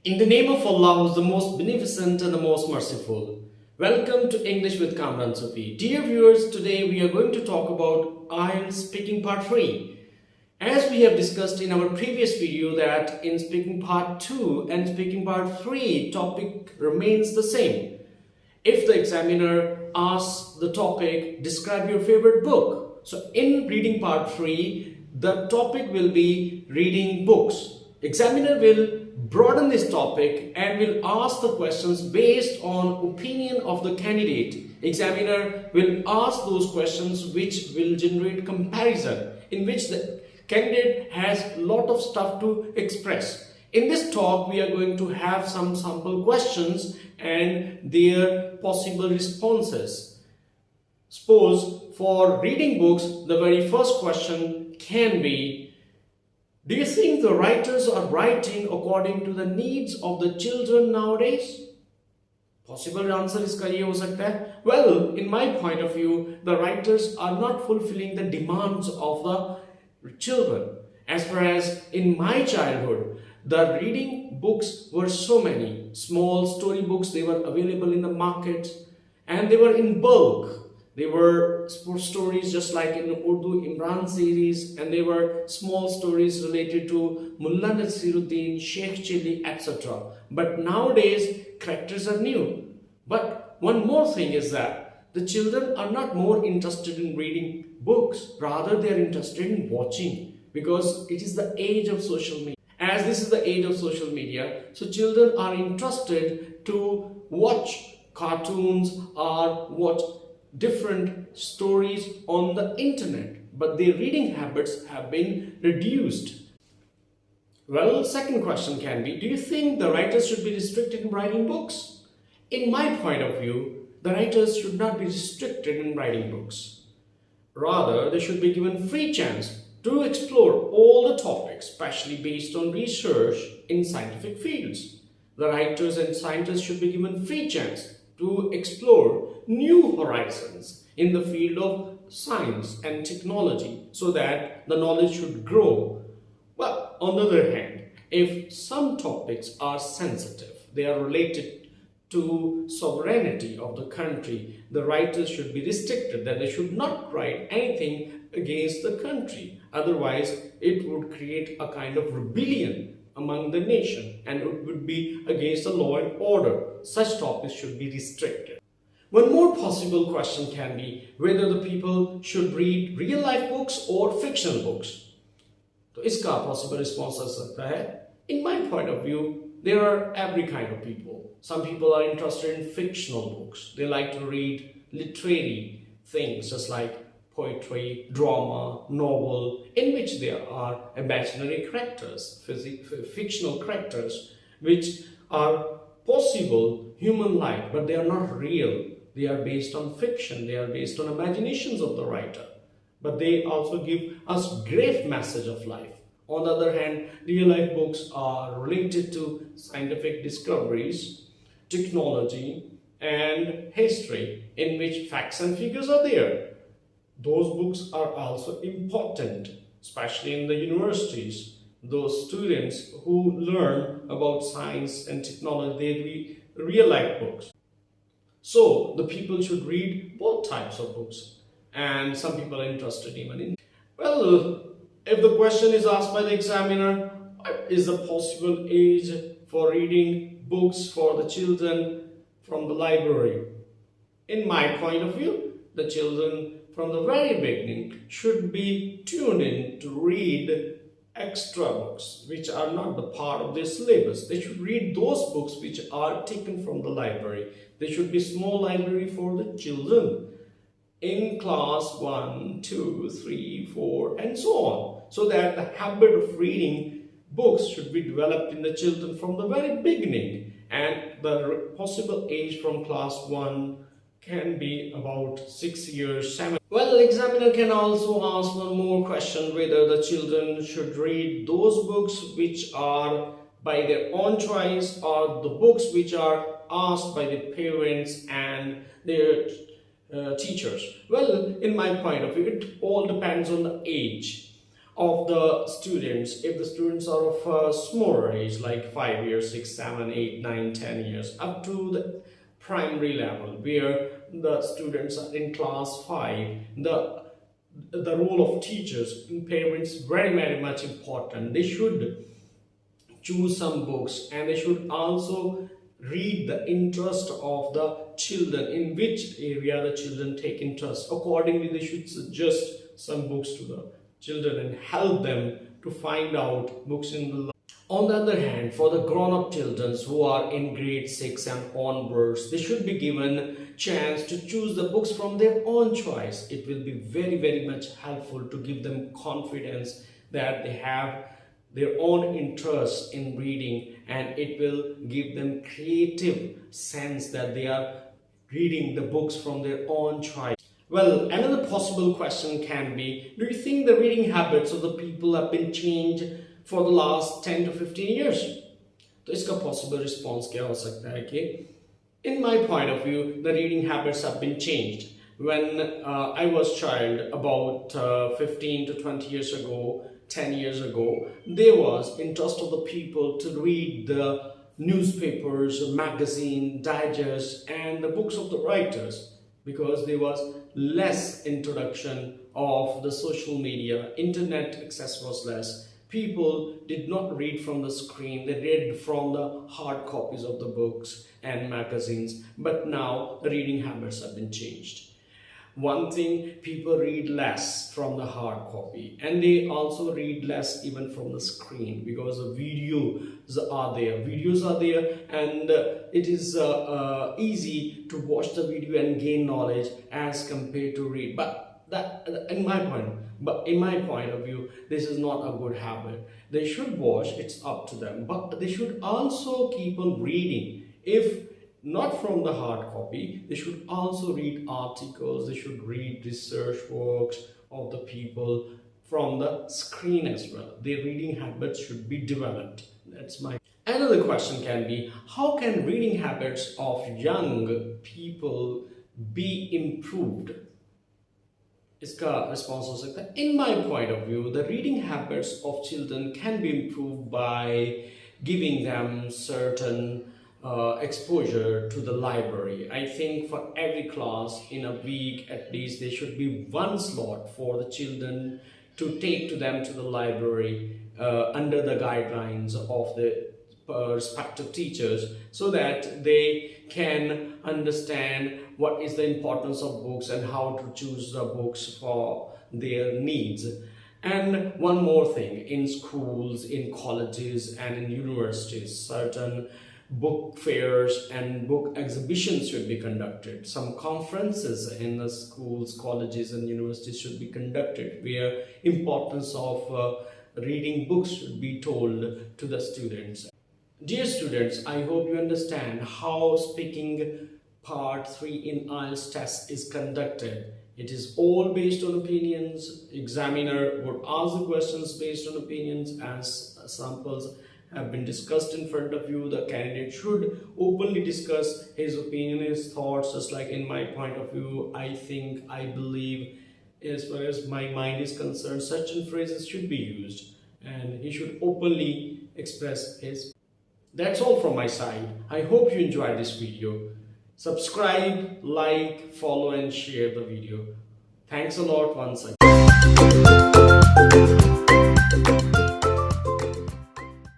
In the name of Allah, who is the most beneficent and the most merciful. Welcome to English with Kamran Sufi. Dear viewers, today we are going to talk about IELTS Speaking Part 3. As we have discussed in our previous video that in Speaking Part 2 and Speaking Part 3, topic remains the same. If the examiner asks the topic, describe your favorite book. So in Reading Part 3, the topic will be reading books. Examiner will broaden this topic and will ask the questions based on opinion of the candidate. Examiner will ask those questions which will generate comparison, in which the candidate has a lot of stuff to express. In this talk, we are going to have some sample questions and their possible responses. Suppose for reading books, the very first question can be, do you think the writers are writing according to the needs of the children nowadays? Possible answer इसका ये हो सकता है. Well, in my point of view, the writers are not fulfilling the demands of the children. As far as in my childhood, the reading books were so many. Small story books, they were available in the market and they were in bulk. They were sports stories just like in the Urdu Imran series, and they were small stories related to Mullah Nasiruddin, Sheikh Chili, etc. But nowadays, characters are new. But one more thing is that the children are not more interested in reading books, rather they are interested in watching, because it is the age of social media. As this is the age of social media, so children are interested to watch cartoons or watch different stories on the internet, but their reading habits have been reduced. Well, second question can be, do you think the writers should be restricted in writing books? In my point of view, the writers should not be restricted in writing books. Rather, they should be given free chance to explore all the topics, especially based on research in scientific fields. The writers and scientists should be given free chance to explore new horizons in the field of science and technology so that the knowledge should grow. Well, on the other hand, if some topics are sensitive, they are related to sovereignty of the country, the writers should be restricted, that they should not write anything against the country. Otherwise, it would create a kind of rebellion among the nation and it would be against the law and order. Such topics should be restricted. One more possible question can be whether the people should read real life books or fictional books. तो इसका possible response हो सकता है. In my point of view, there are every kind of people. Some people are interested in fictional books. They like to read literary things just like poetry, drama, novel, in which there are imaginary characters, fictional characters, which are possible human-like, but they are not real. They are based on fiction, they are based on imaginations of the writer. But they also give us great message of life. On the other hand, real-life books are related to scientific discoveries, technology, and history, in which facts and figures are there. Those books are also important, especially in the universities. Those students who learn about science and technology, they read real-life books. So the people should read both types of books, and some people are interested even in. Well, if the question is asked by the examiner, what is the possible age for reading books for the children from the library? In my point of view, the children from the very beginning should be tuned in to read extra books which are not the part of their syllabus. They should read those books which are taken from the library. There should be small library for the children in class 1, 2, 3, 4 and so on, so that the habit of reading books should be developed in the children from the very beginning, and the possible age from class 1 can be about 6 years, 7. Well, examiner can also ask one more question, whether the children should read those books which are by their own choice or the books which are asked by the parents and their teachers. Well, in my point of view, it all depends on the age. of the students, if the students are of a smaller age like 5 years, 6, 7, 8, 9, 10 years, up to the primary level where the students are in class 5, the role of teachers and parents is very very much important. They should choose some books, and they should also read the interest of the children, in which area the children take interest. Accordingly, they should suggest some books to the children and help them to find out books in the. On the other hand, for the grown-up children who are in grade 6 and onwards, they should be given chance to choose the books from their own choice. It will be very very much helpful to give them confidence that they have their own interest in reading, and it will give them creative sense that they are reading the books from their own choice. Well, another possible question can be, do you think the reading habits of the people have been changed for the last 10 to 15 years? तो इसका possible response क्या हो सकता है कि in my point of view, the reading habits have been changed. When I was child, about 15 to 20 years ago, 10 years ago, there was interest of the people to read the newspapers, magazine, digests, and the books of the writers, because there was less introduction of the social media. Internet access was less. People did not read from the screen, they read from the hard copies of the books and magazines. But now the reading habits have been changed. One thing, people read less from the hard copy, and they also read less even from the screen, because the videos are there, and it is easy to watch the video and gain knowledge as compared to read. But in my point of view, this is not a good habit. They should watch, it's up to them, but they should also keep on reading. If not from the hard copy, they should also read articles, they should read research works of the people from the screen as well. Their reading habits should be developed. That's my. Another question can be, how can reading habits of young people be improved? इसका response हो सकता है, in my point of view, the reading habits of children can be improved by giving them certain exposure to the library. I think for every class in a week at least there should be one slot for the children to take to them to the library under the guidelines of the respective teachers, so that they can understand what is the importance of books and how to choose the books for their needs. And one more thing, in schools, in colleges and in universities, certain book fairs and book exhibitions should be conducted. Some conferences in the schools, colleges and universities should be conducted, where importance of reading books should be told to the students. Dear students, I hope you understand how speaking part 3 in IELTS test is conducted. It is all based on opinions. Examiner would ask the questions based on opinions, as samples have been discussed in front of you. The candidate should openly discuss his opinion, his thoughts, just like in my point of view. I think, I believe, as far as my mind is concerned, such phrases should be used, and he should openly express his. That's all from my side. I hope you enjoyed this video. Subscribe, like, follow and share the video. Thanks a lot once again.